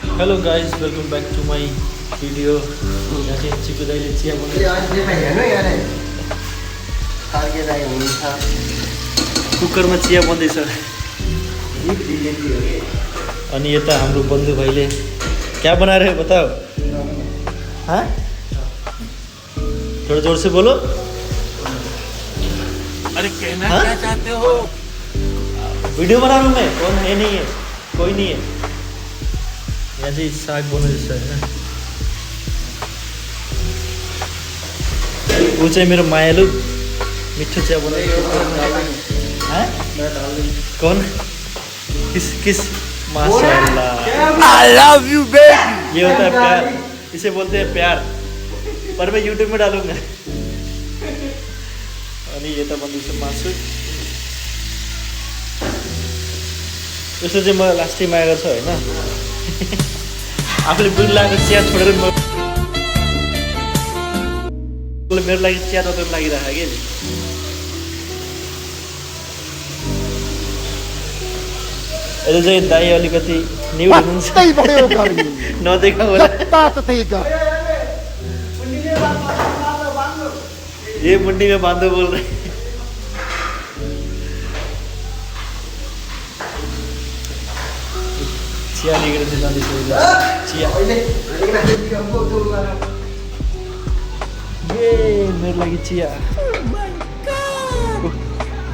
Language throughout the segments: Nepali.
Hello guys, welcome back to my video. यहाँ चाहिँ चिकु दाइले चिया कुकरमा चिया बन्दैछ। अनि यता हाम्रो बन्धु भाइले क्या बना रहे हो बताओ? हाँ, थोड़ा जोर से बोलो। अरे कहना क्या चाहते हो? वीडियो बना रहा हूँ मैं। कौन है? नहीं है, कोई नहीं है। यहाँ चाहिँ साग बनाउँदैछ होइन। ऊ चाहिँ मेरो मायालु मिठो चिया बनाउँदैछ। हाँ? कौन? किस माशाल्लाह। I love you baby. ये होता है प्यार, इसे बोलते हैं प्यार। पर मैं यूट्यूब में डालूंगा। अनि यता बन्दैछ मासु। यसो चाहिँ मलाई लास्टै माया गर्छ होइन। आफूले बुढी लागेको चिया छोडेर मेरो लागि चिया तताउनु लागिरहेको कि अहिले चाहिँ दाइ अलिकति न्युड हुनुहुन्छ। नदेखा होला। ये मुंडी में बांधो बोल रहे। चिया लिएर चाहिँ जाँदैछ चिया। ए मेरो लागि चिया।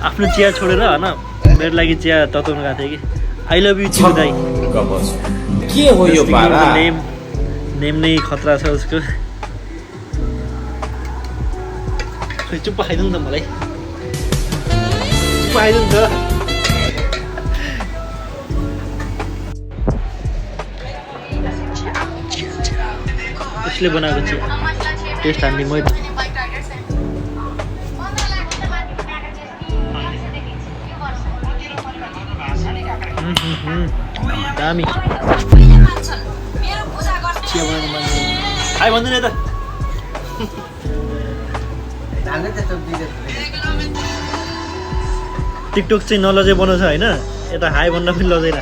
आफ्नो चिया छोडेर होइन मेरो लागि चिया तताउनु गएको थिएँ कि। आई लभ यू चिकु दाइ। के हो यो पारा? नेम नै खतरा छ उसको। चुप्पा खाइदिनु त मलाई। चुप्पा खाइदिनु त। उसले बनाएको चिया टेस्ट हान्ने मैले। दामी चिया बनाउने मान्छे। आइ भन्दैन यता। टिकटक चाहिँ नलजाइ बनाउँछ होइन, यता हाई भन्न पनि लजाइरा।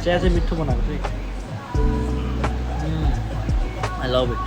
चिया चाहिँ मिठो बनाएको चाहिँ। I love it.